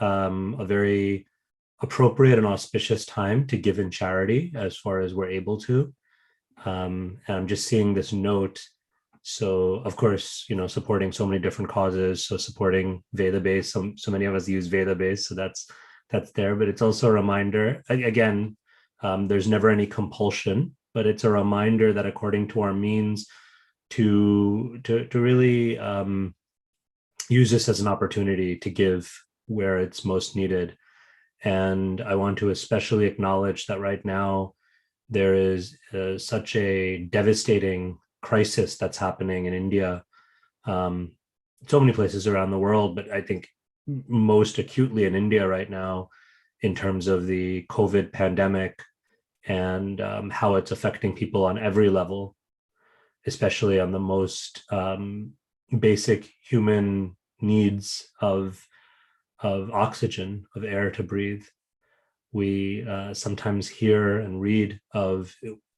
a very appropriate and auspicious time to give in charity as far as we're able to. And I'm just seeing this note. So of course, supporting so many different causes. So supporting Veda-based, so many of us use Veda-based. So that's there, but it's also a reminder, again, there's never any compulsion, but it's a reminder that according to our means to really use this as an opportunity to give where it's most needed. And I want to especially acknowledge that right now there is such a devastating crisis that's happening in India, so many places around the world, but I think most acutely in India right now in terms of the COVID pandemic and how it's affecting people on every level, especially on the most basic human needs of oxygen, of air to breathe. We sometimes hear and read of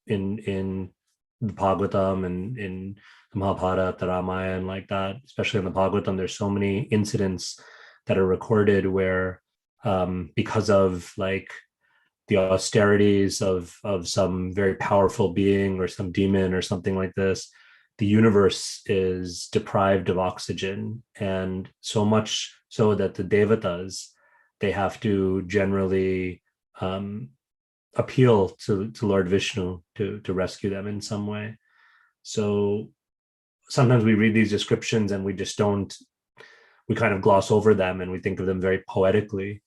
in the Bhagavatam and in the Mahabharata, the Ramayana, and like that, especially in the Bhagavatam, there's so many incidents that are recorded where because of like the austerities of some very powerful being or some demon or something like this, the universe is deprived of oxygen, and so much so that the devatas, they have to generally appeal to Lord Vishnu to rescue them in some way. So sometimes we read these descriptions and we kind of gloss over them and we think of them very poetically.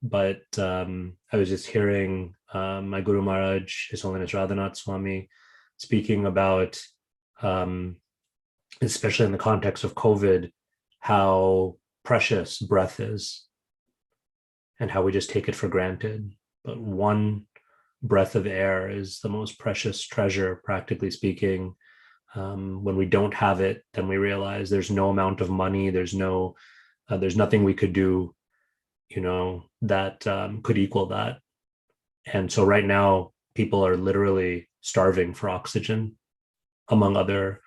But I was just hearing my Guru Maharaj, His Holiness Radhanath Swami, speaking about, especially in the context of COVID, how precious breath is and how we just take it for granted. But one breath of air is the most precious treasure, practically speaking. When we don't have it, then we realize there's no amount of money, there's nothing we could do, that could equal that. And so right now, people are literally starving for oxygen, among other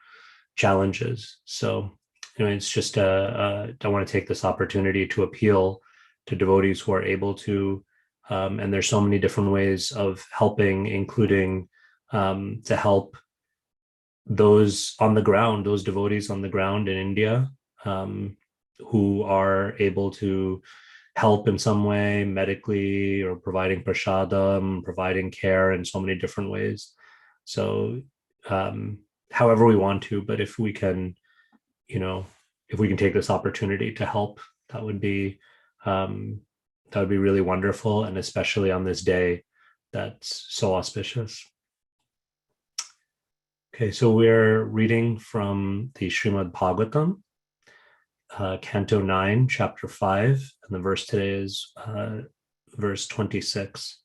challenges. So, it's just I want to take this opportunity to appeal to devotees who are able to, and there's so many different ways of helping, including to help those on the ground, those devotees on the ground in India, who are able to help in some way medically or providing prashadam, providing care in so many different ways. So however we want to, but if we can take this opportunity to help, that would be really wonderful, and especially on this day that's so auspicious. Okay, so we're reading from the Srimad Bhagavatam, Canto 9, Chapter 5, and the verse today is verse 26.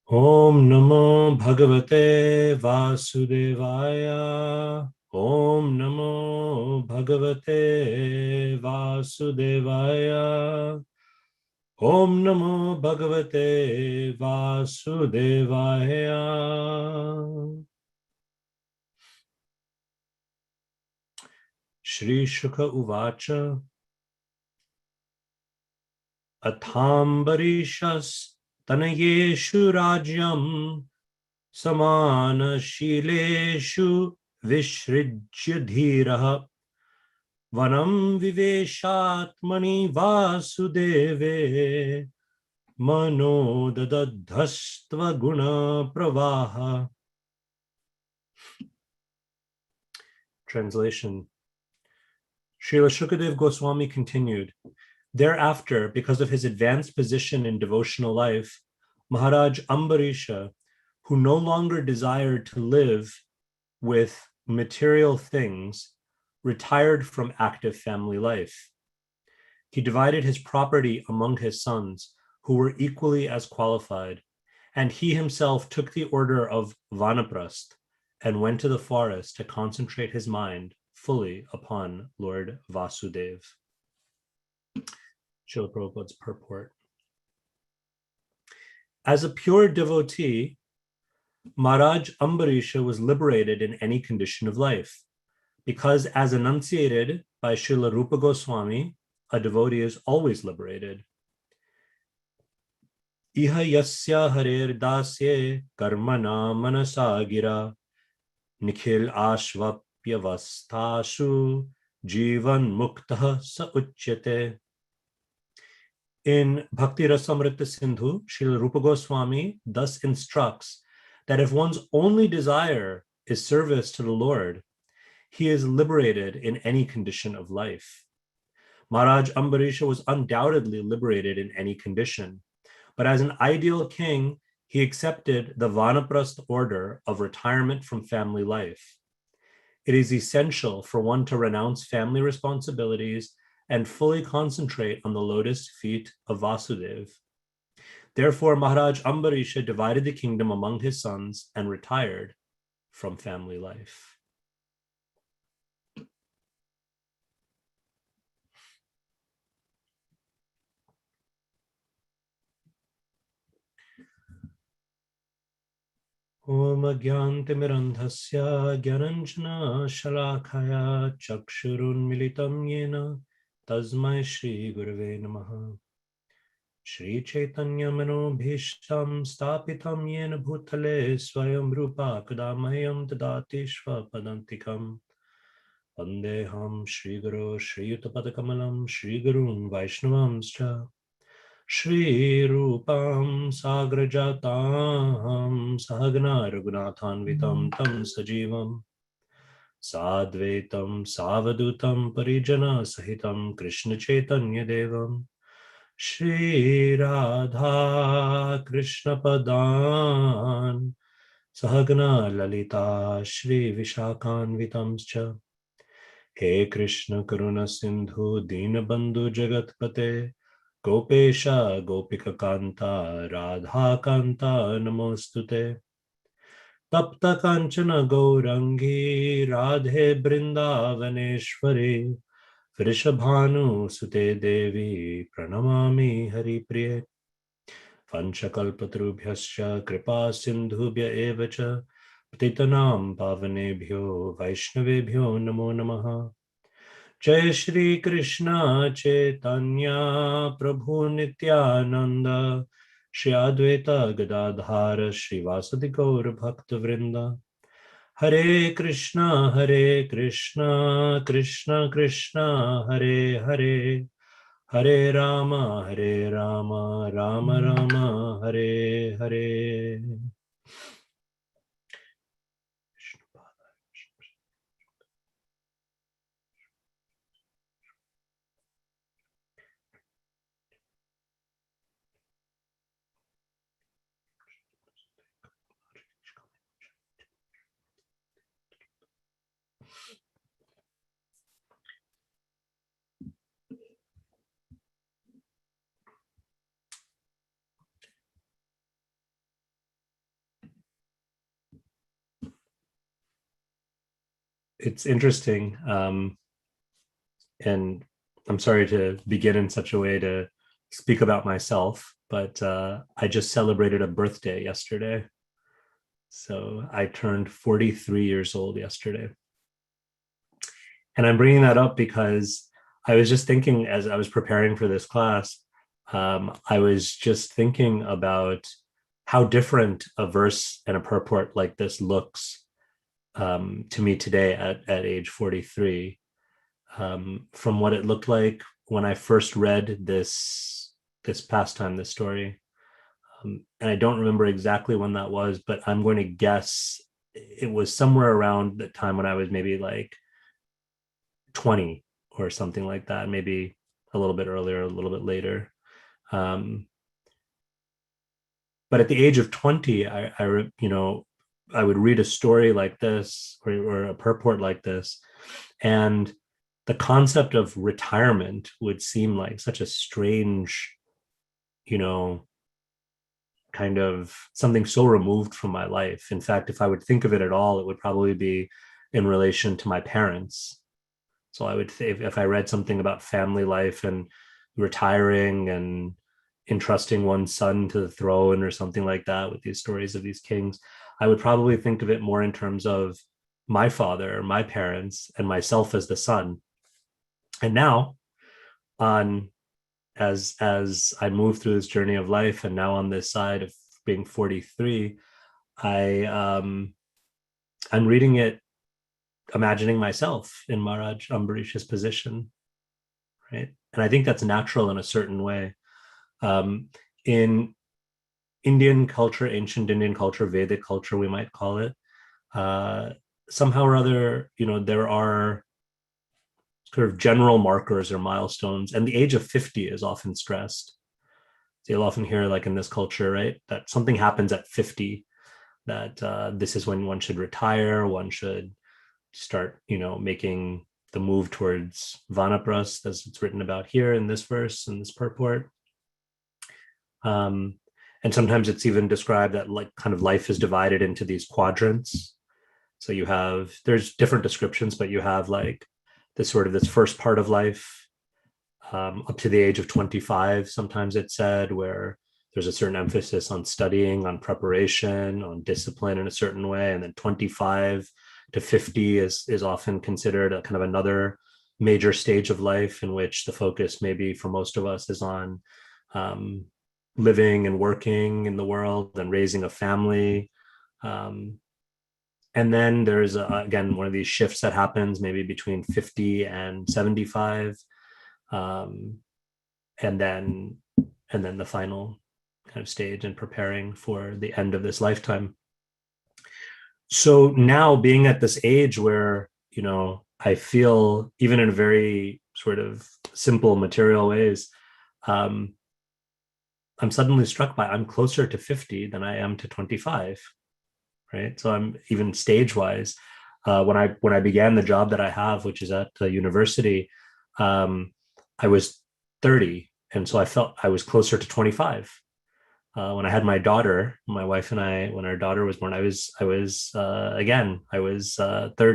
Om Namo Bhagavate Vasudevaya. Om Namo Bhagavate Vasudevaya. Om Namo Bhagavate Vasudevaya. Shri Shukha Uvacha Athambarishas Tanayeshu Rajyam Samana Shileshu Vishrijya Dhiraha Vanam Viveshatmani Vasudeve Mano Dadadhastva Guna Pravaha. Translation. Srila Shukadev Goswami continued, thereafter, because of his advanced position in devotional life, Maharaj Ambarisha, who no longer desired to live with material things, retired from active family life. He divided his property among his sons, who were equally as qualified, and he himself took the order of Vanaprasth and went to the forest to concentrate his mind fully upon Lord Vasudeva. Srila Prabhupada's purport. As a pure devotee, Maharaj Ambarisha was liberated in any condition of life, because as enunciated by Srila Rupa Goswami, a devotee is always liberated. Iha yasya harer dasye karmana manasa gira nikhil ashvapyavasthashu jivan muktah sa uchyate. In Bhakti Rasamrita Sindhu, Srila Rupa Goswami thus instructs that if one's only desire is service to the Lord, he is liberated in any condition of life. Maharaj Ambarisha was undoubtedly liberated in any condition, but as an ideal king, he accepted the Vanaprastha order of retirement from family life. It is essential for one to renounce family responsibilities and fully concentrate on the lotus feet of Vasudeva. Therefore, Maharaj Ambarisha divided the kingdom among his sons and retired from family life. Om Agyantimirandhasya Gyananjana Shalakaya Chakshurun Militam Yena Tasmai Shri Gurave Namaha. Shri Chaitanya Manobhishtam Stapitam Yena Bhutale Swayam Rupa Kadamayam Tadati Padantikam Vandeham Shri Guru Shri Yutapadakamalam Shri Gurun Vaishnavamscha Shri Rupam Sagrajatam Sahagna Raghunathanvitam Tam Sajivam Sadvaitam Savadutam Parijana Sahitam Krishna Chaitanya Devam Shri Radha Krishna Padan Sahagna Lalita Shri Vishakhanvitamscha. He Krishna Karuna Sindhu Dinabandhu Jagatpate Gopesha Gopika Kanta Radha Kanta Namostute. Tapta Kanchana Gaurangi Radhe Brindavaneshwari Vrishabhanu Sute Devi Pranamami Haripriye. Vanchakalpatarubhyascha Kripa Sindhubhya Evacha Patitanam Pavanebhyo Vaishnavebhyo Namo Namaha. Jai Shri Krishna Chaitanya Prabhu Nityananda Shri Advaita Gadadhara Shri Vasadi Gaur Bhakta Vrinda. Hare Krishna Krishna Krishna Hare Hare Hare Rama Rama Rama Hare Hare. It's interesting, and I'm sorry to begin in such a way to speak about myself, but I just celebrated a birthday yesterday. So I turned 43 years old yesterday. And I'm bringing that up because I was just thinking as I was preparing for this class, I was just thinking about how different a verse and a purport like this looks to me today at age 43 from what it looked like when I first read this pastime, this story. And I don't remember exactly when that was, but I'm going to guess it was somewhere around the time when I was maybe like 20 or something like that, maybe a little bit earlier, a little bit later. But at the age of 20, I would read a story like this or a purport like this, and the concept of retirement would seem like such a strange, kind of something so removed from my life. In fact, if I would think of it at all, it would probably be in relation to my parents. So I would think if I read something about family life and retiring and entrusting one's son to the throne or something like that with these stories of these kings, I would probably think of it more in terms of my father, my parents, and myself as the son. And now on as I move through this journey of life, and now on this side of being 43, I'm reading it, imagining myself in Maharaj Ambarish's position, right? And I think that's natural in a certain way. In Indian culture, ancient Indian culture, Vedic culture, we might call it, uh, somehow or other, there are sort of general markers or milestones, and the age of 50 is often stressed. So you'll often hear, like in this culture, right, that something happens at 50, that this is when one should retire, one should start, making the move towards Vanapras, as it's written about here in this verse, in this purport. And sometimes it's even described that like kind of life is divided into these quadrants. So there's different descriptions, but you have like this first part of life, up to the age of 25, sometimes it's said, where there's a certain emphasis on studying, on preparation, on discipline in a certain way. And then 25 to 50 is often considered a kind of another major stage of life, in which the focus maybe for most of us is on living and working in the world and raising a family. And then there's, again, one of these shifts that happens maybe between 50 and 75. And then the final kind of stage in preparing for the end of this lifetime. So now, being at this age where, I feel, even in very sort of simple material ways, I'm suddenly struck by, I'm closer to 50 than I am to 25, right? So I'm even stage wise. When I began the job that I have, which is at the university, I was 30, and so I felt I was closer to 25. When I had my daughter, my wife and I, when our daughter was born, I was 30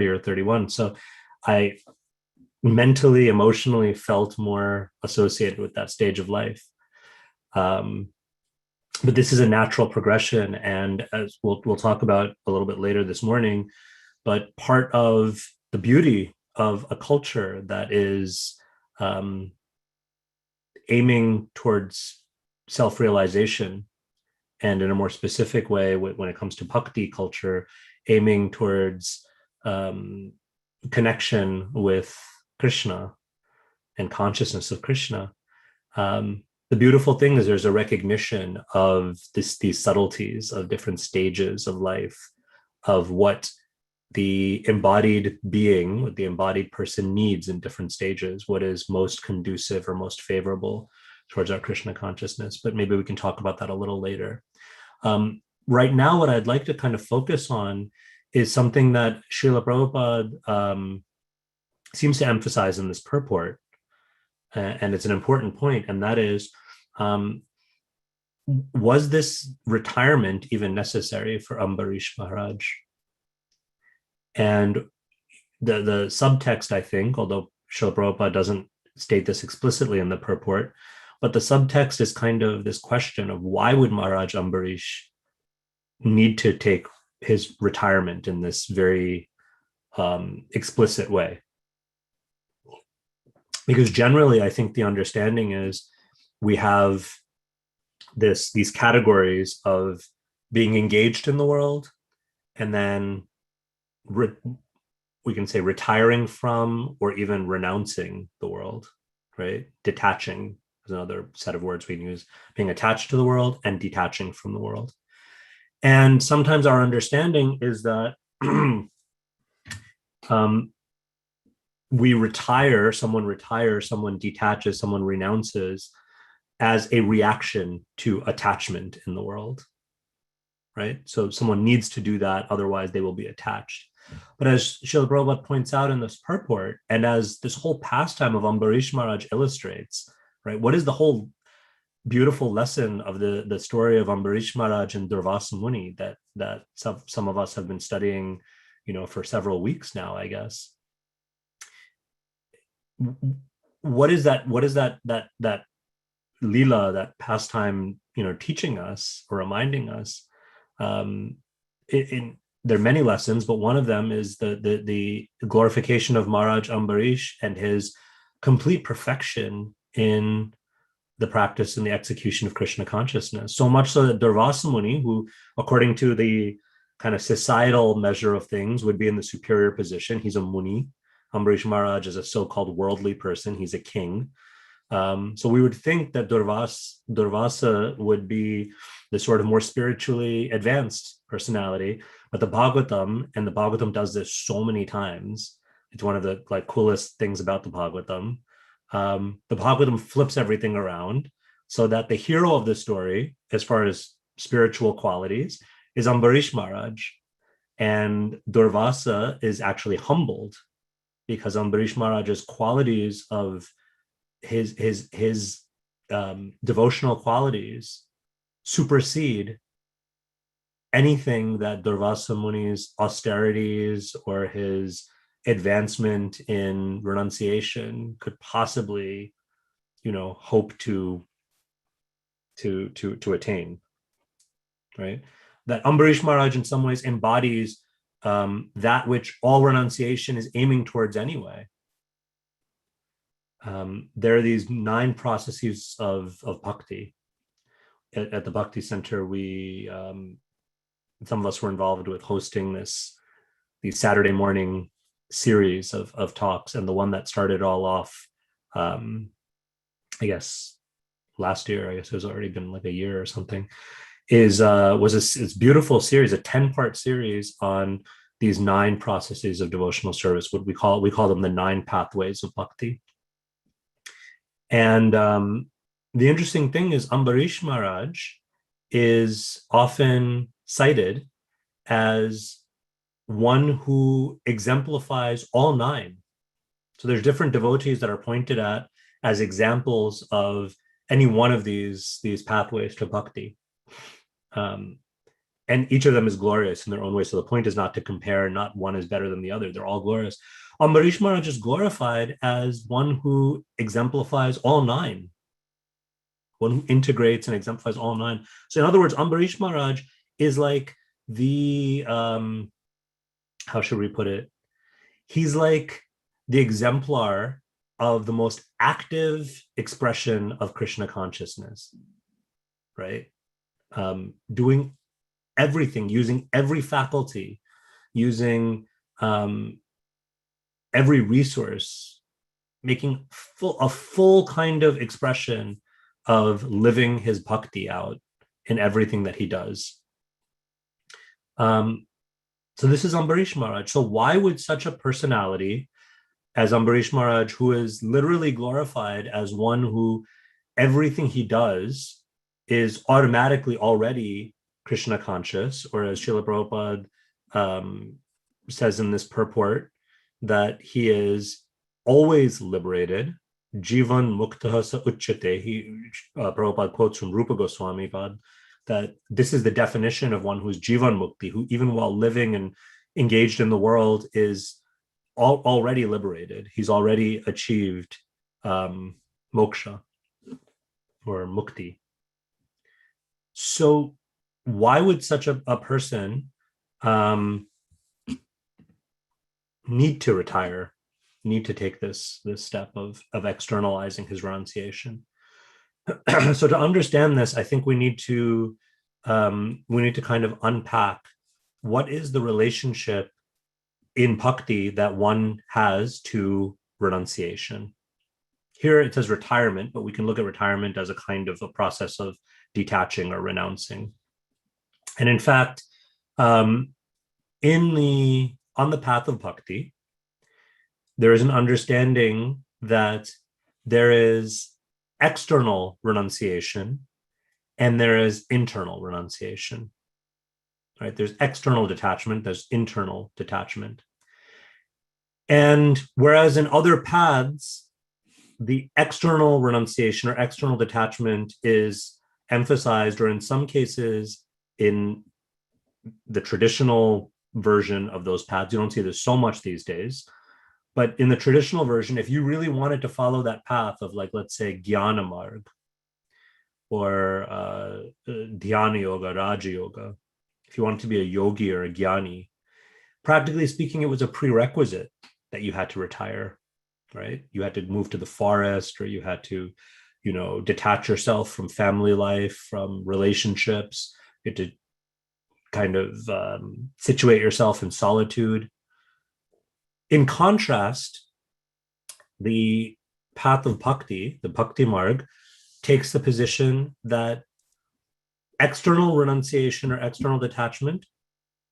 or 31. So I mentally, emotionally felt more associated with that stage of life. But this is a natural progression, and as we'll talk about a little bit later this morning, but part of the beauty of a culture that is aiming towards self-realization, and in a more specific way, when it comes to Bhakti culture, aiming towards connection with Krishna and consciousness of Krishna. The beautiful thing is there's a recognition of these subtleties of different stages of life, of what the embodied being, what the embodied person needs in different stages, what is most conducive or most favorable towards our Krishna consciousness. But maybe we can talk about that a little later. Right now, what I'd like to kind of focus on is something that Srila Prabhupada seems to emphasize in this purport, and it's an important point, and that is, was this retirement even necessary for Ambarish Maharaj? And the subtext, I think, although Srila Prabhupada doesn't state this explicitly in the purport, but the subtext is kind of this question of, why would Maharaj Ambarish need to take his retirement in this very explicit way? Because generally, I think the understanding is we have these categories of being engaged in the world, and then we can say retiring from, or even renouncing the world, right? Detaching is another set of words we can use, being attached to the world and detaching from the world. And sometimes our understanding is that we retire, someone detaches, someone renounces as a reaction to attachment in the world, right? So someone needs to do that, otherwise they will be attached. But as Srila Prabhupada points out in this purport, and as this whole pastime of Ambarish Maharaj illustrates, right, what is the whole beautiful lesson of the story of Ambarish Maharaj and Durvasa Muni that some of us have been studying, for several weeks now, I guess. What is that lila, that pastime, teaching us or reminding us? There are many lessons, but one of them is the glorification of Maharaj Ambarish and his complete perfection in the practice and the execution of Krishna consciousness. So much so that Durvasa Muni, who, according to the kind of societal measure of things, would be in the superior position. He's a Muni. Amrish Maharaj is a so-called worldly person. He's a king. So we would think that Durvasa would be the sort of more spiritually advanced personality, but the Bhagavatam does this so many times. It's one of the like coolest things about the Bhagavatam. The Bhagavatam flips everything around so that the hero of the story, as far as spiritual qualities, is Ambarish Maharaj, and Durvasa is actually humbled because Ambarish Maharaj's qualities of his devotional qualities supersede anything that Durvasa Muni's austerities or his advancement in renunciation could possibly, hope to attain. Right? That Ambarish Maharaj in some ways embodies that which all renunciation is aiming towards anyway. There are these 9 processes of bhakti. At the Bhakti Center, we some of us were involved with hosting these Saturday morning series of talks, and the one that started all off, I guess last year, I guess it was already been like a year or something, was this beautiful series, a 10-part series on these 9 processes of devotional service. What we call them the 9 pathways of bhakti. And the interesting thing is Ambarish Maharaj is often cited as one who exemplifies all 9. So there's different devotees that are pointed at as examples of any one of these pathways to bhakti. And each of them is glorious in their own way. So the point is not to compare, not one is better than the other. They're all glorious. Ambarish Maharaj is glorified as one who exemplifies all 9, one who integrates and exemplifies all 9. So in other words, Ambarish Maharaj is like the, how should we put it? He's like the exemplar of the most active expression of Krishna consciousness, right? Doing everything, using every faculty, using every resource, making a full kind of expression of living his bhakti out in everything that he does. So this is Ambarish Maharaj. So why would such a personality as Ambarish Maharaj, who is literally glorified as one who everything he does is automatically already Krishna conscious, or as Srila Prabhupada says in this purport, that he is always liberated, Jivan Muktaha Sa Uchyate. Prabhupada quotes from Rupa Goswami Pad that this is the definition of one who's Jivan Mukti, who even while living and engaged in the world is already liberated. He's already achieved moksha or mukti. So why would such a person need to retire, need to take this step of externalizing his renunciation? So to understand this, I think we need to kind of unpack what is the relationship in bhakti that one has to renunciation. Here it says retirement, but we can look at retirement as a kind of a process of detaching or renouncing. And in fact, on the path of bhakti, there is an understanding that there is external renunciation and there is internal renunciation. Right? There's external detachment, there's internal detachment. And whereas in other paths, the external renunciation or external detachment is emphasized, or in some cases in the traditional version of those paths, you don't see this so much these days, but in the traditional version, if you really wanted to follow that path of, like, let's say Jnana Marg or Dhyana Yoga, Raja Yoga, if you wanted to be a yogi or a jnani, practically speaking, it was a prerequisite that you had to retire. right? You had to move to the forest, or you had to, detach yourself from family life, from relationships. You had to kind of situate yourself in solitude. In contrast, the path of bhakti, the bhakti marg, takes the position that external renunciation or external detachment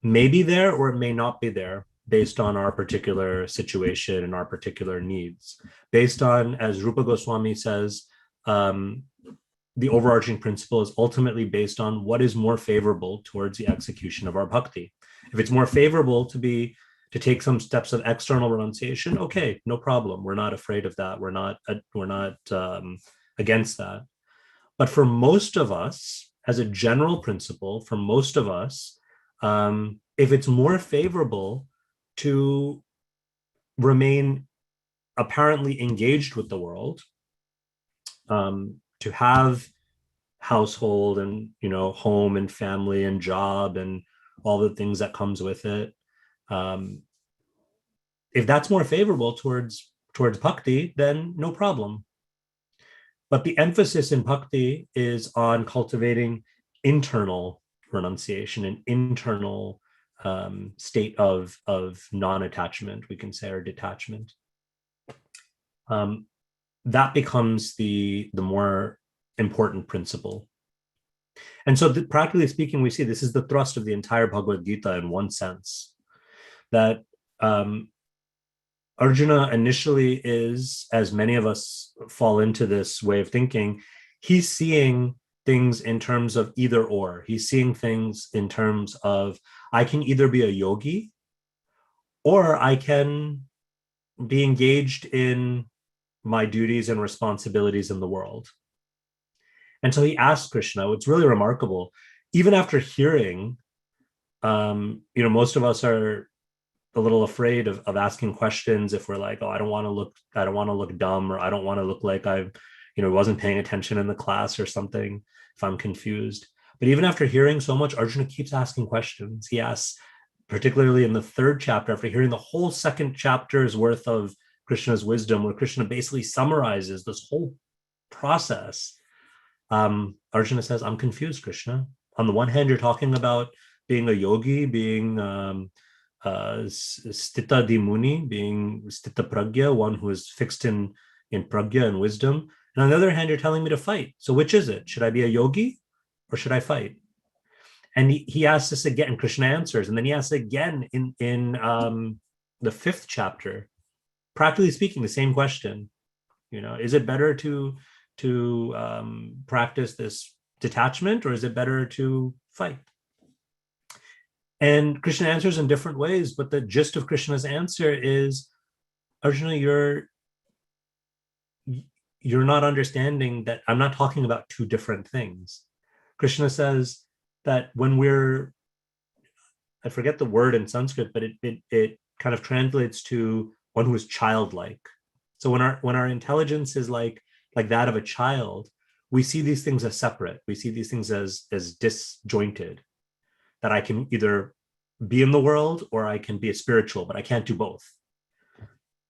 may be there or it may not be there based on our particular situation and our particular needs. Based on, as Rupa Goswami says, the overarching principle is ultimately based on what is more favorable towards the execution of our bhakti. If it's more favorable to take some steps of external renunciation, okay, no problem. We're not afraid of that. We're not against that. But for most of us, as a general principle, for most of us, if it's more favorable to remain apparently engaged with the world, to have household and home and family and job and all the things that comes with it, if that's more favorable towards bhakti, then no problem. But the emphasis in bhakti is on cultivating internal renunciation, an internal state of non-attachment, we can say, or detachment. That becomes the more important principle. And so practically speaking, we see this is the thrust of the entire Bhagavad Gita in one sense, that Arjuna initially is, as many of us fall into this way of thinking, he's seeing things in terms of either or. He's seeing things in terms of, I can either be a yogi or I can be engaged in my duties and responsibilities in the world. And so he asked Krishna, it's really remarkable, even after hearing, most of us are a little afraid of asking questions if we're like, oh, I don't want to look dumb, or I don't want to look like I wasn't paying attention in the class or something, if I'm confused. But even after hearing so much, Arjuna keeps asking questions. He asks, particularly in the third chapter, after hearing the whole second chapter's worth of Krishna's wisdom, where Krishna basically summarizes this whole process, Arjuna says, I'm confused, Krishna. On the one hand, you're talking about being a yogi, being stita di muni, being stita pragya, one who is fixed in pragya and wisdom. And on the other hand, you're telling me to fight. So which is it? Should I be a yogi or should I fight? And he asks this again, Krishna answers. And then he asks again in the fifth chapter, practically speaking, the same question. Is it better to practice this detachment, or is it better to fight? And Krishna answers in different ways, but the gist of Krishna's answer is, Arjuna, you're not understanding that I'm not talking about two different things. Krishna says that when I forget the word in Sanskrit, but it kind of translates to one who is childlike. So when our intelligence is like that of a child, we see these things as separate. We see these things as disjointed, that I can either be in the world or I can be a spiritual, but I can't do both.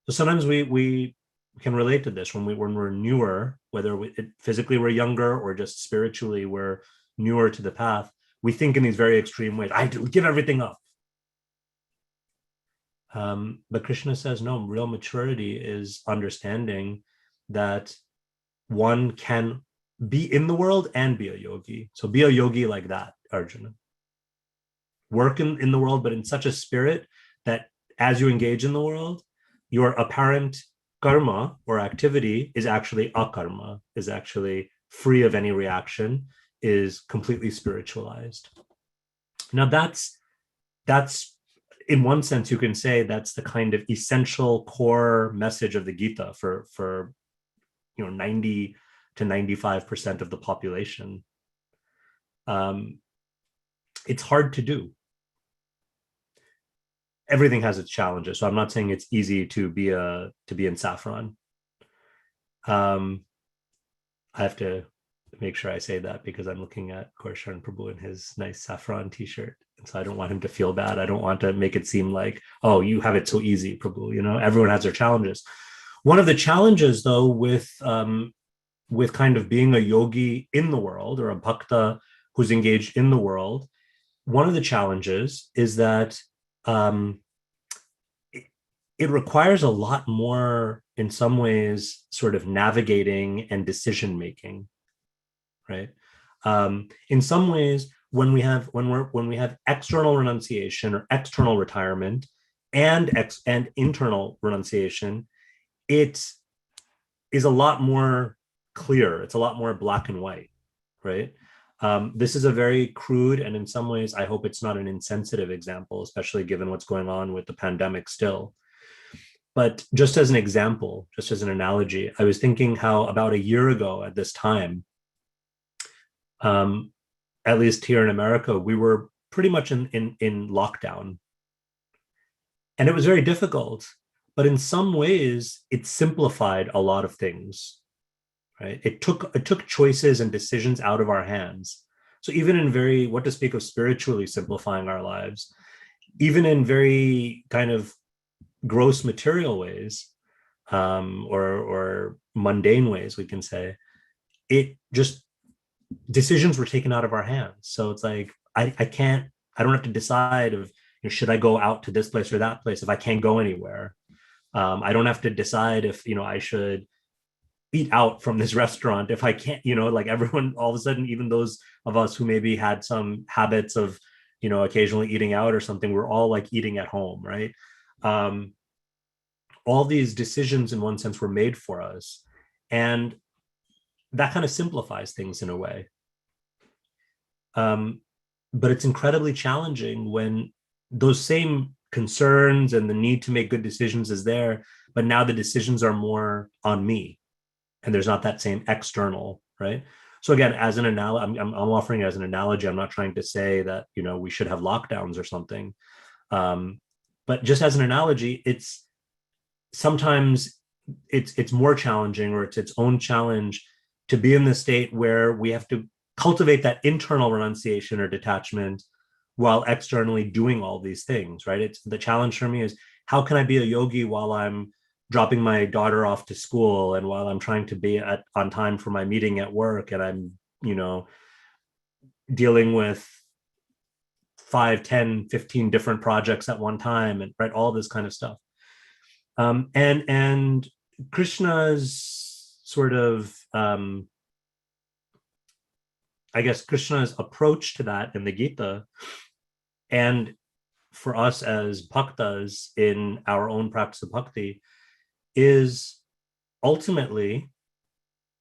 So sometimes we can relate to this when we're newer, whether physically we're younger or just spiritually we're newer to the path. We think in these very extreme ways. I have to give everything up. But Krishna says, no, real maturity is understanding that one can be in the world and be a yogi. So be a yogi like that, Arjuna. Work in the world, but in such a spirit that as you engage in the world, your apparent karma or activity is actually akarma, is actually free of any reaction, is completely spiritualized. Now that's in one sense, you can say that's the kind of essential core message of the Gita for 90 to 95% of the population. It's hard to do. Everything has its challenges, so I'm not saying it's easy to be in saffron. I have to make sure I say that because I'm looking at Korsharan Prabhu in his nice saffron t-shirt. And so I don't want him to feel bad. I don't want to make it seem like, oh, you have it so easy, Prabhu. Everyone has their challenges. One of the challenges, though, with kind of being a yogi in the world or a bhakta who's engaged in the world, one of the challenges is that um, it requires a lot more, in some ways, sort of navigating and decision making, right? In some ways, when we have external renunciation or external retirement and internal renunciation, it is a lot more clear. It's a lot more black and white, right? This is a very crude, and in some ways, I hope it's not an insensitive example, especially given what's going on with the pandemic still. But just as an example, just as an analogy, I was thinking how about a year ago at this time, um, at least here in America, we were pretty much in lockdown, and it was very difficult. But in some ways, it simplified a lot of things, right? It took choices and decisions out of our hands. So even in very, what to speak of spiritually simplifying our lives, even in very kind of gross material ways, or mundane ways, we can say, it just decisions were taken out of our hands. So it's like I can't, I don't have to decide of, should I go out to this place or that place if I can't go anywhere. I don't have to decide if I should eat out from this restaurant if I can't, like everyone, all of a sudden, even those of us who maybe had some habits of occasionally eating out or something, we're all like eating at home, right? um, all these decisions in one sense were made for us, and that kind of simplifies things in a way. um, but it's incredibly challenging when those same concerns and the need to make good decisions is there, but now the decisions are more on me, and there's not that same external, right? So again, as an analogy, I'm offering it as an analogy. I'm not trying to say that we should have lockdowns or something, um, but just as an analogy, it's sometimes it's more challenging, or it's its own challenge, to be in the state where we have to cultivate that internal renunciation or detachment while externally doing all these things, right? It's the challenge for me is, how can I be a yogi while I'm dropping my daughter off to school, and while I'm trying to be on time for my meeting at work, and I'm dealing with 5, 10, 15 different projects at one time, and right, all this kind of stuff. And Krishna's sort of I guess Krishna's approach to that in the Gita, and for us as bhaktas in our own practice of bhakti, is ultimately,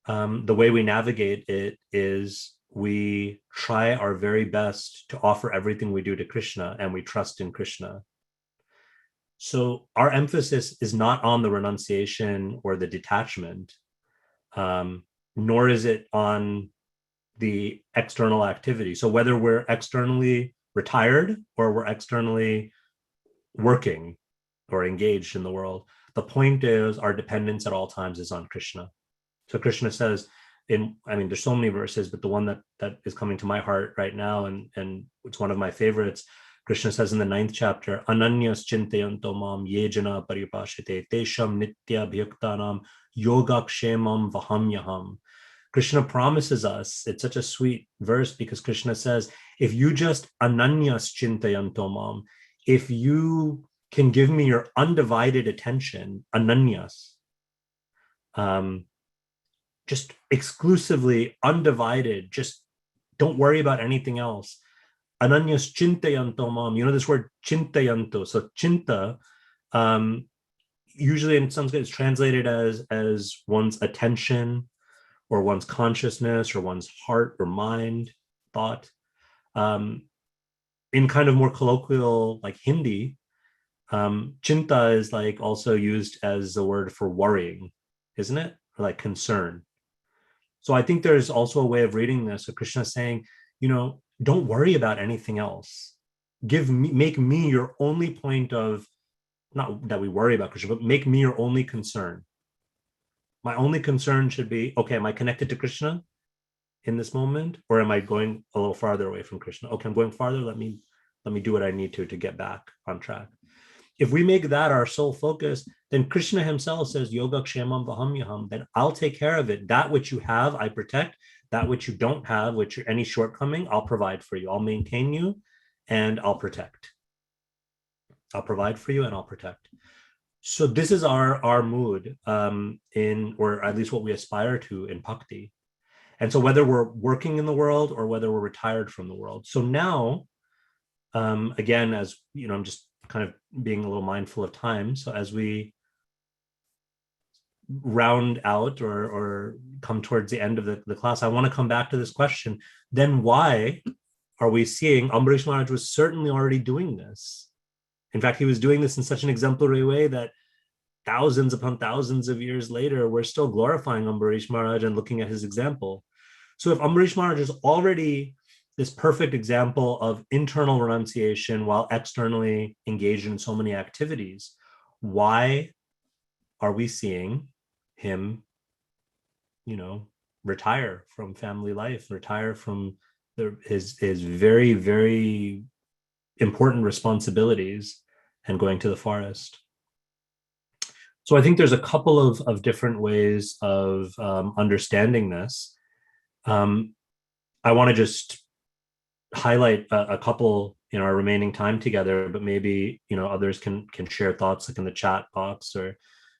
the way we navigate it is we try our very best to offer everything we do to Krishna, and we trust in Krishna. So our emphasis is not on the renunciation or the detachment, nor is it on the external activity. So whether we're externally retired or we're externally working or engaged in the world, the point is our dependence at all times is on Krishna. So Krishna says there's so many verses, but the one that is coming to my heart right now, and it's one of my favorites. Krishna says in the 9th chapter, Ananyas chintayanto mam ye jana paripashite tesham nitya bhyaktanam yogakshemam vahamyaham. Krishna promises us, it's such a sweet verse, because Krishna says, if you just ananyas chintayanto mam, if you can give me your undivided attention, ananyas, just exclusively undivided, just don't worry about anything else. Ananyas chintayanto mam, this word chintayanto. So chinta, usually in Sanskrit is translated as one's attention, or one's consciousness, or one's heart or mind, thought. In kind of more colloquial, like Hindi, chinta is like also used as a word for worrying, isn't it? Or like concern. So I think there's also a way of reading this of Krishna saying, don't worry about anything else. Make me your only point of, not that we worry about Krishna, but make me your only concern. My only concern should be, okay, am I connected to Krishna in this moment, or am I going a little farther away from Krishna? Okay, I'm going farther. Let me do what I need to get back on track. if we make that our sole focus, then Krishna himself says, Yoga Kshemam Vahamyaham, then I'll take care of it. That which you have, I protect. That which you don't have, which any shortcoming, I'll provide for you. I'll maintain you and I'll protect. I'll provide for you and I'll protect. So this is our mood or at least what we aspire to in Bhakti. And so whether we're working in the world or whether we're retired from the world. So now, again, as you know, I'm just kind of being a little mindful of time. So as we round out or come towards the end of the class, I want to come back to this question. Then why are we seeing Amrish Maharaj was certainly already doing this? In fact, he was doing this in such an exemplary way that thousands upon thousands of years later, we're still glorifying Amrish Maharaj and looking at his example. So if Amrish Maharaj is already this perfect example of internal renunciation while externally engaged in so many activities, why are we seeing him, retire from family life, retire from his very, very important responsibilities and going to the forest? So I think there's a couple of different ways of understanding this. I want to just highlight a couple in our remaining time together, but maybe others can share thoughts like in the chat box, or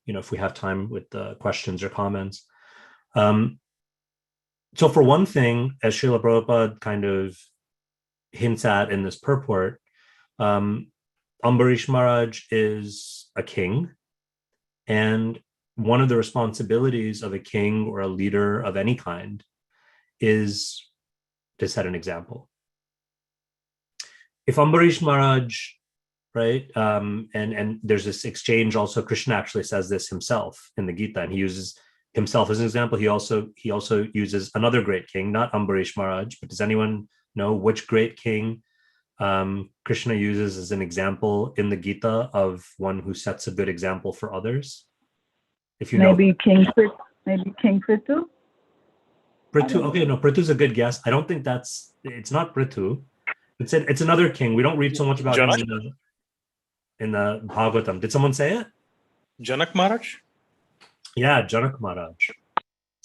if we have time with the questions or comments. So for one thing, as Srila Prabhupada kind of hints at in this purport, Ambarish Maharaj is a king, and one of the responsibilities of a king or a leader of any kind is to set an example. If Ambarish Maharaj, right, and there's this exchange also, Krishna actually says this himself in the Gita, and he uses himself as an example. He also uses another great king, not Ambarish Maharaj, but does anyone know which great king Krishna uses as an example in the Gita of one who sets a good example for others? If you maybe know, King Prithu. Prithu. Okay, no, Prithu's a good guess. I don't think it's not Prithu. It's another king. We don't read so much about him in the Bhagavatam. Did someone say it? Janak Maharaj? Yeah, Janak Maharaj.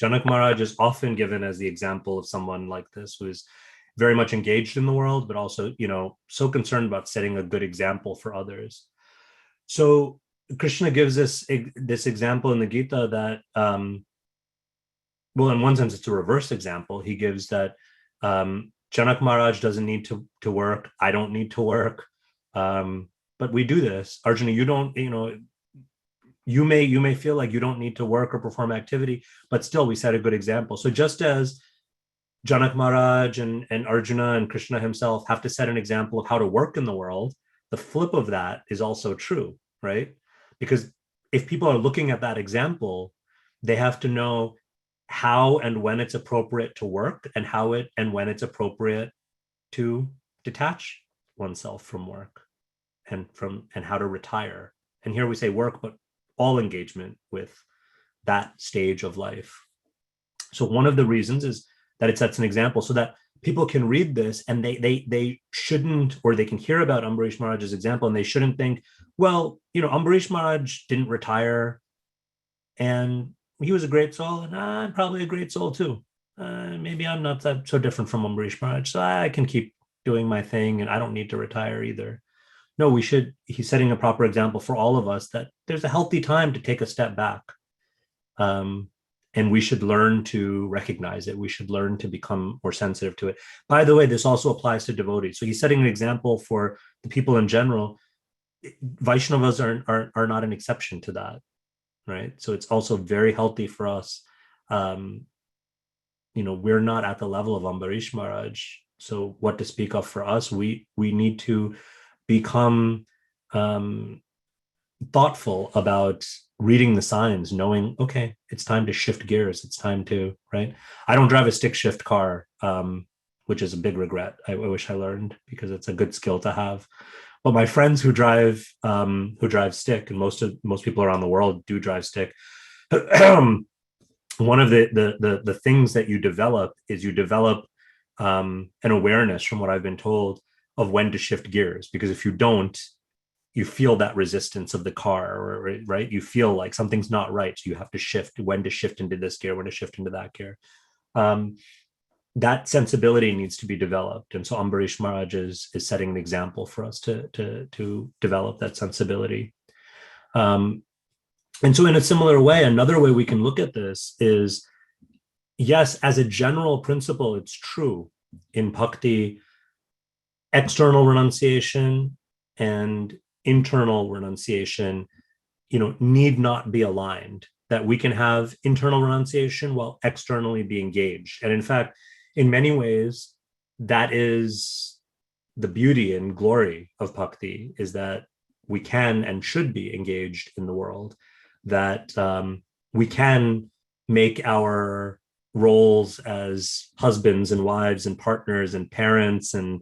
Janak Maharaj is often given as the example of someone like this who is very much engaged in the world, but also, so concerned about setting a good example for others. So Krishna gives us this example in the Gita that, well, in one sense, it's a reverse example. He gives that Janak Maharaj doesn't need to work. I don't need to work. But we do this. Arjuna, you don't, you may feel like you don't need to work or perform activity, but still we set a good example. So just as Janak Maharaj and Arjuna and Krishna himself have to set an example of how to work in the world, the flip of that is also true, right? Because if people are looking at that example, they have to know how and when it's appropriate to work, and when it's appropriate to detach oneself from work and how to retire. And here we say work, but all engagement with that stage of life. So one of the reasons is that it sets an example so that people can read this and they shouldn't, or they can hear about Ambarish Maharaj's example and they shouldn't think, well, Ambarish Maharaj didn't retire and he was a great soul, and I'm probably a great soul too. Maybe I'm not that so different from Amrish Maharaj, so I can keep doing my thing and I don't need to retire either. No, he's setting a proper example for all of us that there's a healthy time to take a step back. And we should learn to recognize it. We should learn to become more sensitive to it. By the way, this also applies to devotees. So he's setting an example for the people in general. Vaishnavas are not an exception to that. Right. So it's also very healthy for us. We're not at the level of Ambarish Maharaj. So what to speak of for us, we need to become thoughtful about reading the signs, knowing, okay, it's time to shift gears. It's time to, right. I don't drive a stick shift car, which is a big regret. I wish I learned, because it's a good skill to have. But my friends who drive stick, and most people around the world do drive stick. One of the things that you develop is an awareness, from what I've been told, of when to shift gears. Because if you don't, you feel that resistance of the car, right? You feel like something's not right, so you have to shift, when to shift into this gear, when to shift into that gear. That sensibility needs to be developed, and so Amrish Maharaj is setting an example for us to develop that sensibility. And so in a similar way, another way we can look at this is, yes, as a general principle, it's true in bhakti, external renunciation and internal renunciation, need not be aligned, that we can have internal renunciation while externally be engaged. And in fact, in many ways, that is the beauty and glory of bhakti, is that we can and should be engaged in the world, that we can make our roles as husbands and wives and partners and parents, and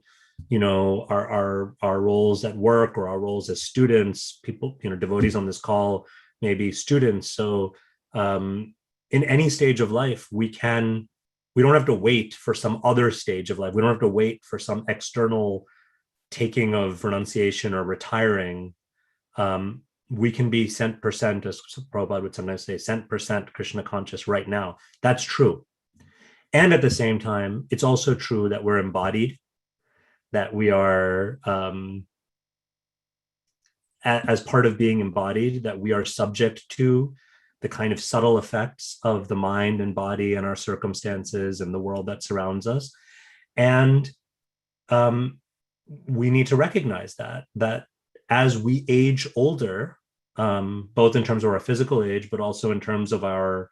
our roles at work, or our roles as students, people, devotees on this call, maybe students. So in any stage of life, we don't have to wait for some other stage of life. We don't have to wait for some external taking of renunciation or retiring. We can be cent percent, as Prabhupada would sometimes say, cent percent Krishna conscious right now. That's true. And at the same time, it's also true that we're embodied, that we are, as part of being embodied, that we are subject to the kind of subtle effects of the mind and body and our circumstances and the world that surrounds us. And we need to recognize that as we age older, both in terms of our physical age, but also in terms of our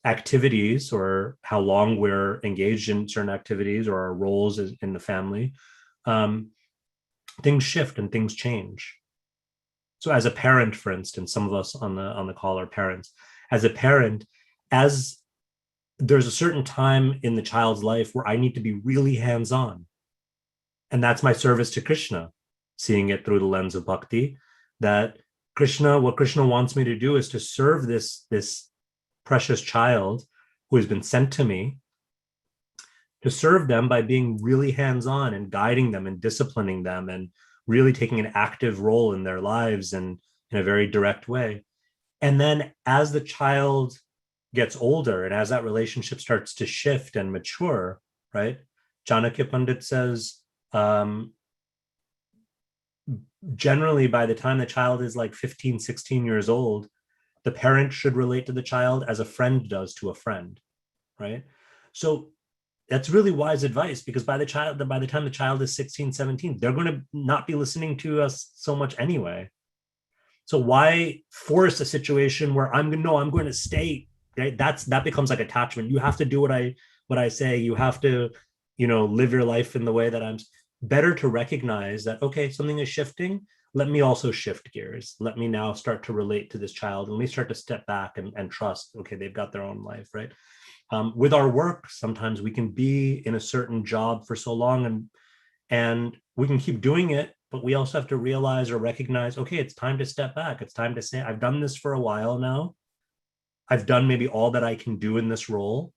activities, or how long we're engaged in certain activities, or our roles in the family, things shift and things change. So as a parent, for instance, some of us on the call are parents. As a parent, as there's a certain time in the child's life where I need to be really hands-on. And that's my service to Krishna, seeing it through the lens of bhakti, that what Krishna wants me to do is to serve this precious child who has been sent to me, to serve them by being really hands-on and guiding them and disciplining them and really taking an active role in their lives, and in a very direct way. And then as the child gets older and as that relationship starts to shift and mature, right? Janaki Pandit says, generally by the time the child is like 15, 16 years old, the parent should relate to the child as a friend does to a friend, right? So that's really wise advice, because by the time the child is 16, 17, they're going to not be listening to us so much anyway. So why force a situation where I'm going to stay, right? That becomes like attachment. You have to do what I say. You have to, live your life in the way that I'm. Better to recognize that, okay, something is shifting. Let me also shift gears. Let me now start to relate to this child. Let me start to step back and trust, okay, they've got their own life, right? With our work, sometimes we can be in a certain job for so long, and we can keep doing it, but we also have to realize or recognize, okay, it's time to step back. It's time to say, I've done this for a while now. I've done maybe all that I can do in this role.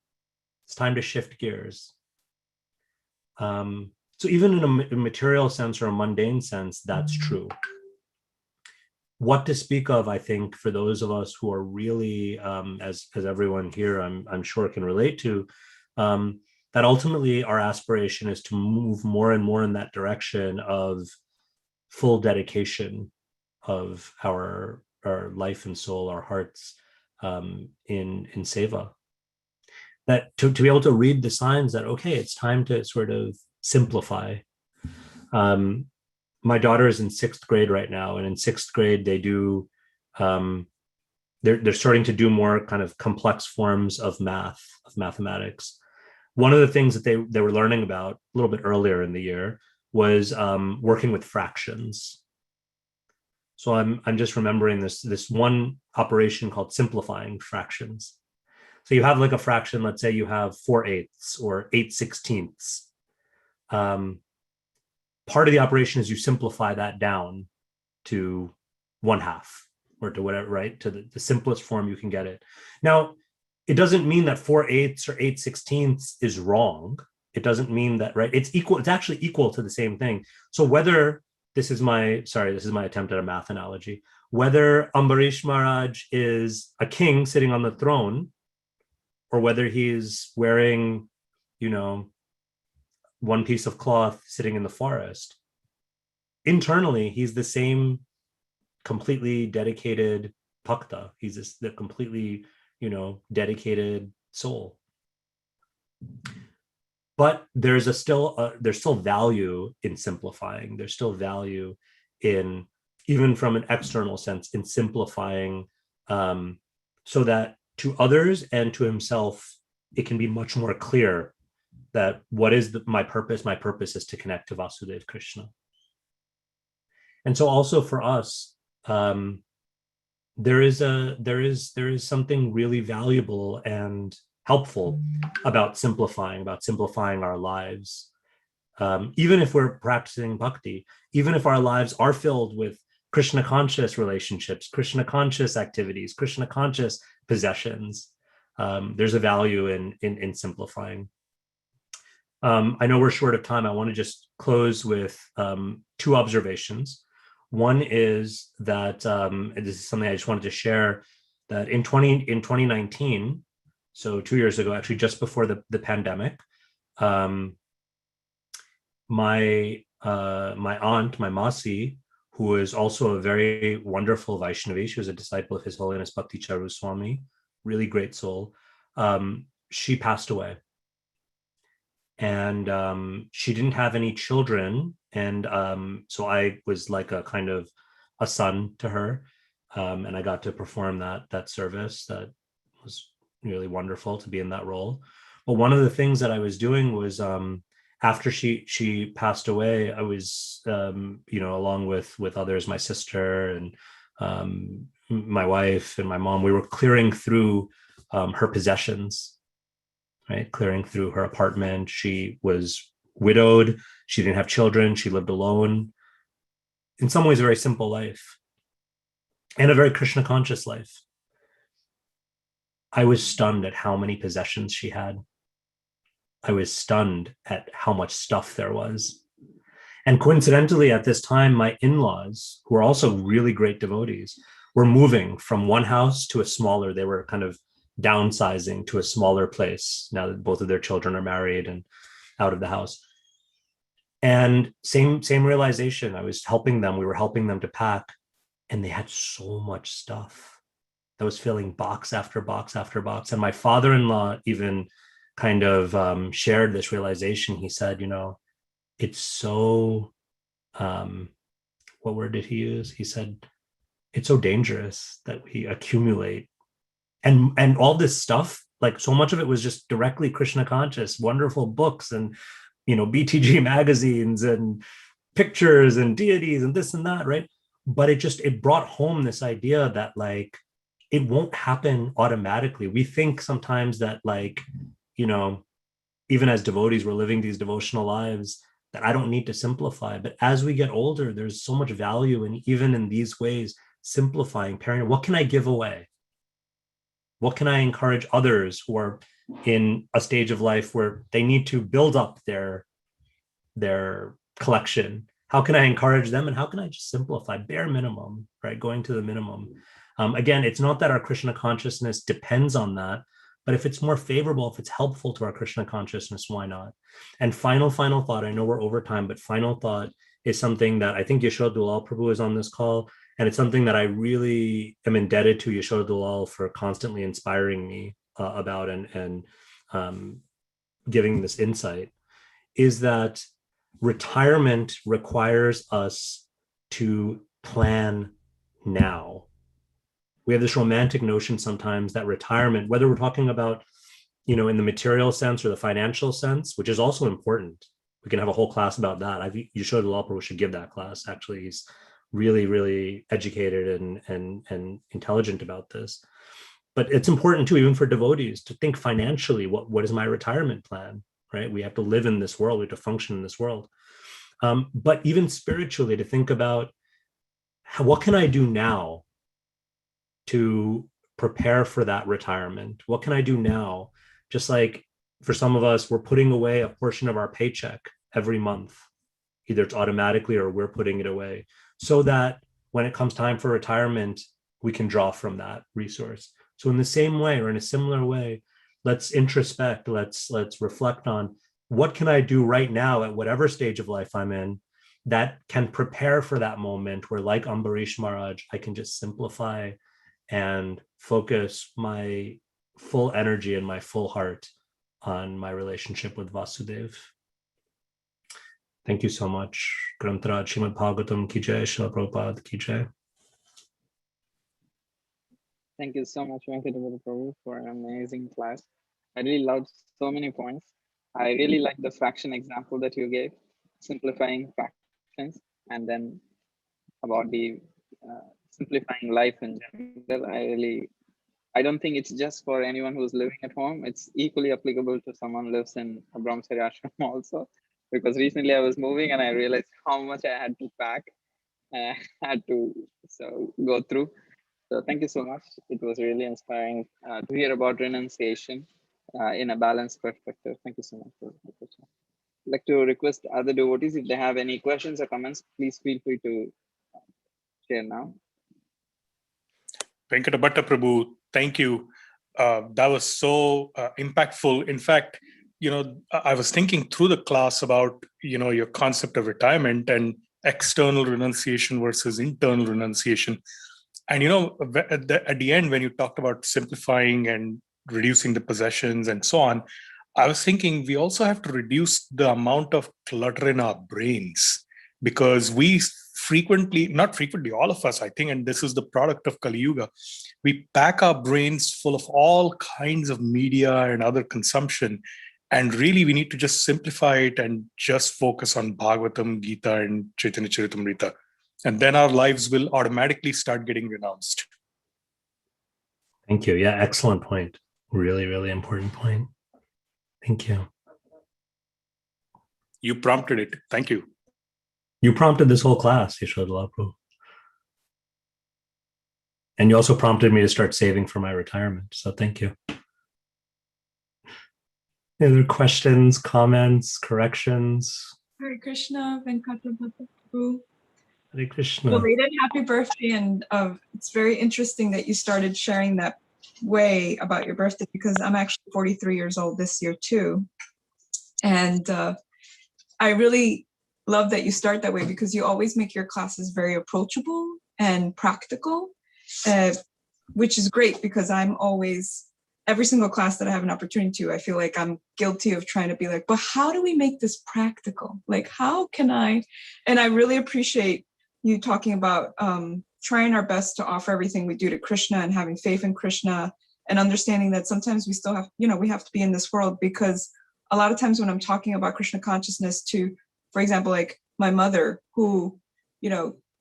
It's time to shift gears. So even in a material sense or a mundane sense, that's true. What to speak of, I think, for those of us who are really, as everyone here, I'm sure can relate to, that ultimately our aspiration is to move more and more in that direction of full dedication of our life and soul, our hearts, in seva. That to be able to read the signs that, okay, it's time to sort of simplify. My daughter is in 6th grade right now, and in 6th grade they do, they're starting to do more kind of complex forms of mathematics. One of the things that they were learning about a little bit earlier in the year was working with fractions. So I'm just remembering this one operation called simplifying fractions. So you have like a fraction, let's say you have 4/8 or 8/16. Part of the operation is you simplify that down to 1/2 or to whatever, right? To the simplest form you can get it. Now, it doesn't mean that 4/8 or 8/16 is wrong. It doesn't mean that, right? It's equal. It's actually equal to the same thing. So whether this is my attempt at a math analogy. Whether Amrish Maharaj is a king sitting on the throne, or whether he's wearing, you know, one piece of cloth sitting in the forest, internally he's the same completely dedicated bhakta. He's the completely, dedicated soul. But there's still value in simplifying. There's still value in, even from an external sense, in simplifying, so that to others and to himself, it can be much more clear that what is my purpose? My purpose is to connect to Vasudeva Krishna. And so also for us, there is something really valuable and helpful about simplifying our lives. Even if we're practicing bhakti, even if our lives are filled with Krishna conscious relationships, Krishna conscious activities, Krishna conscious possessions, there's a value in simplifying. I know we're short of time. I want to just close with two observations. One is that, and this is something I just wanted to share, that in 2019, so 2 years ago, actually just before the pandemic, my aunt, my Masi, who is also a very wonderful Vaishnavi, she was a disciple of His Holiness Bhakti Charu Swami, really great soul, she passed away. And she didn't have any children, and so I was like a kind of a son to her, and I got to perform that service. That was really wonderful to be in that role. But one of the things that I was doing was, after she passed away, I was, along with others, my sister and my wife and my mom, we were clearing through her possessions, right? Clearing through her apartment. She was widowed. She didn't have children. She lived alone. In some ways, a very simple life and a very Krishna conscious life. I was stunned at how many possessions she had. I was stunned at how much stuff there was. And coincidentally, at this time, my in-laws, who are also really great devotees, were moving from one house to a smaller. They were kind of downsizing to a smaller place now that both of their children are married and out of the house. And same realization. I was helping them. We were helping them to pack, and they had so much stuff that was filling box after box after box. And my father-in-law even kind of shared this realization. He said, it's so, what word did he use? He said, it's so dangerous that we accumulate. And all this stuff, like so much of it was just directly Krishna conscious, wonderful books and, BTG magazines and pictures and deities and this and that, right? But it brought home this idea that like, it won't happen automatically. We think sometimes that like, even as devotees, we're living these devotional lives that I don't need to simplify. But as we get older, there's so much value in, even in these ways, simplifying, parenting. What can I give away? What can I encourage others who are in a stage of life where they need to build up their collection? How can I encourage them, and how can I just simplify, bare minimum, right? Going to the minimum. Again, it's not that our Krishna consciousness depends on that, but if it's more favorable, if it's helpful to our Krishna consciousness, why not? And final thought, I know we're over time, but final thought is something that I think Yashoda Dulal Prabhu is on this call. And it's something that I really am indebted to Yashoda Dulal for constantly inspiring me about and giving this insight, is that retirement requires us to plan now. We have this romantic notion sometimes that retirement, whether we're talking about, in the material sense or the financial sense, which is also important. We can have a whole class about that. Yashoda Dulal Prabhu should give that class. Actually, he's really, really educated and intelligent about this. But it's important too, even for devotees, to think financially, what is my retirement plan, right? We have to live in this world, we have to function in this world. But even spiritually, to think about what can I do now to prepare for that retirement? What can I do now? Just like for some of us, we're putting away a portion of our paycheck every month, either it's automatically or we're putting it away, so that when it comes time for retirement, we can draw from that resource. So in the same way, or in a similar way, let's introspect, let's reflect on what can I do right now at whatever stage of life I'm in that can prepare for that moment where, like Amrish Maharaj, I can just simplify and focus my full energy and my full heart on my relationship with Vasudev. Thank you so much. Grantaraj Srimad Bhagavatam ki jai, Srila Prabhupada ki jai. Thank you so much, Venkata Bhatta, for an amazing class. I really loved so many points. I really like the fraction example that you gave, simplifying fractions, and then about the simplifying life in general. I don't think it's just for anyone who's living at home. It's equally applicable to someone who lives in a brahmacharya ashram also. Because recently I was moving and I realized how much I had to pack, had to go through. So thank you so much. It was really inspiring to hear about renunciation in a balanced perspective. Thank you so much for the question. I'd like to request other devotees, if they have any questions or comments, please feel free to share now. Venkata Bhatta Prabhu, thank you. That was so impactful. In fact, I was thinking through the class about, your concept of retirement and external renunciation versus internal renunciation. And, at the end, when you talked about simplifying and reducing the possessions and so on, I was thinking we also have to reduce the amount of clutter in our brains, because we not frequently, all of us, I think, and this is the product of Kali Yuga, we pack our brains full of all kinds of media and other consumption. And really, we need to just simplify it and just focus on Bhagavatam, Gita, and Chaitanya Charitamrita. And then our lives will automatically start getting renounced. Thank you. Yeah, excellent point. Really, really important point. Thank you. You prompted it. Thank you. You prompted this whole class, Yashodhara Prabhu. And you also prompted me to start saving for my retirement. So thank you. Any other questions, comments, corrections? Hare Krishna, Venkata Bhatta Prabhu. Hare Krishna. Belated happy birthday. And it's very interesting that you started sharing that way about your birthday, because I'm actually 43 years old this year too. And I really love that you start that way, because you always make your classes very approachable and practical, which is great, because I'm always, every single class that I have an opportunity to, I feel like I'm guilty of trying to be like, but how do we make this practical? Like, how can I? And I really appreciate you talking about trying our best to offer everything we do to Krishna and having faith in Krishna, and understanding that sometimes we still have, we have to be in this world, because a lot of times when I'm talking about Krishna consciousness to, for example, like my mother, who,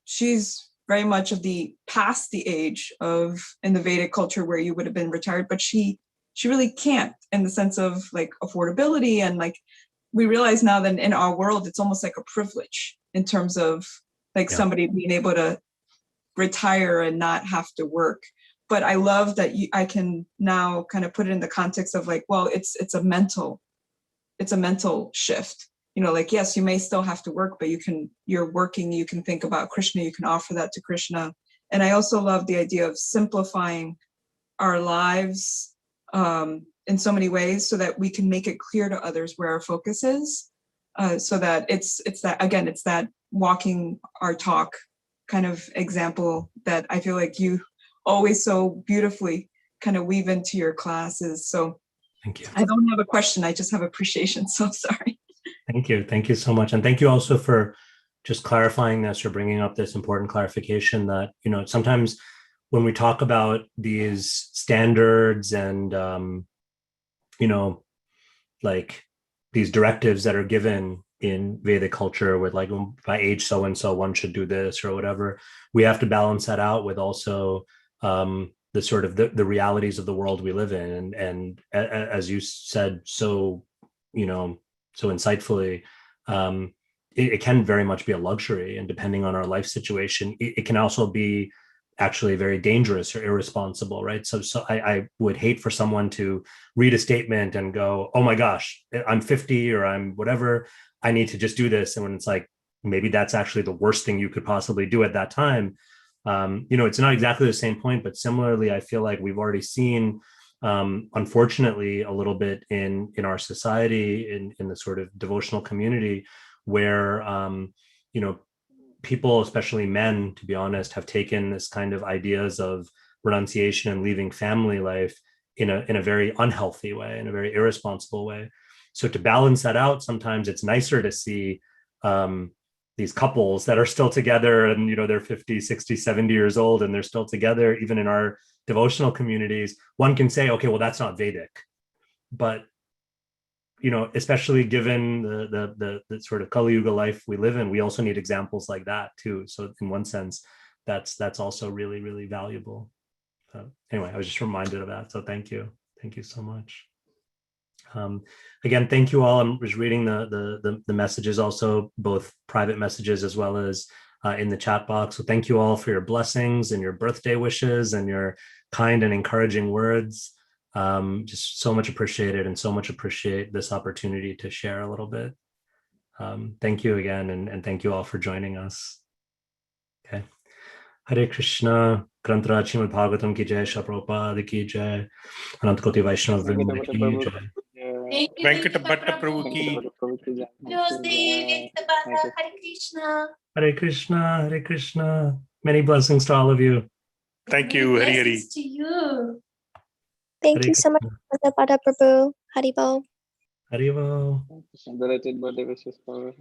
she's very much of past the age of, in the Vedic culture, where you would have been retired, but she really can't, in the sense of like affordability. And like, we realize now that in our world, it's almost like a privilege in terms of like somebody being able to retire and not have to work. But I love that I can now kind of put it in the context of like, well, it's a mental shift. Like, yes, you may still have to work, but you're working, you can think about Krishna, you can offer that to Krishna. And I also love the idea of simplifying our lives in so many ways, so that we can make it clear to others where our focus is, so that it's that walking our talk kind of example that I feel like you always so beautifully kind of weave into your classes. So thank you. I don't have a question, I just have appreciation. So sorry. Thank you. Thank you so much. And thank you also for just clarifying this, or bringing up this important clarification that, sometimes when we talk about these standards and, like these directives that are given in Vedic culture with like, by age so-and-so, one should do this or whatever, we have to balance that out with also the sort of the realities of the world we live in. And as you said, so insightfully, it can very much be a luxury, and depending on our life situation, it can also be actually very dangerous or irresponsible, right? So I would hate for someone to read a statement and go, oh my gosh, I'm 50 or I'm whatever, I need to just do this. And when it's like, maybe that's actually the worst thing you could possibly do at that time. It's not exactly the same point, but similarly, I feel like we've already seen, unfortunately, a little bit in our society, in the sort of devotional community, where people, especially men, to be honest, have taken this kind of ideas of renunciation and leaving family life in a very unhealthy way, in a very irresponsible way. So to balance that out, sometimes it's nicer to see these couples that are still together, and they're 50, 60, 70 years old, and they're still together. Even in our devotional communities, one can say, okay, well, that's not Vedic, but especially given the sort of Kali Yuga life we live in, we also need examples like that too. So in one sense, that's also really, really valuable. Anyway, I was just reminded of that. So thank you so much. Again, thank you all. I was reading the messages, also both private messages as well as in the chat box. So thank you all for your blessings and your birthday wishes and your kind and encouraging words. Just so much appreciated, and so much appreciate this opportunity to share a little bit. Thank you again, and thank you all for joining us. Okay. Hare Krishna, Grantaraj Srimad Bhagavatam ki jai, Shri Prabhupada ki jai, Anant Koti Vaishnav Vrinda ki jai. Venkata Bhatta Prabhu ki. Hare Krishna, Hare Krishna. Many blessings to all of you. Thank you, Hari Hari. Blessings to you. Thank Hare you so much, Krishna. Bhagavatam Prabhu. Haribol. Haribol. Belated birthday wishes for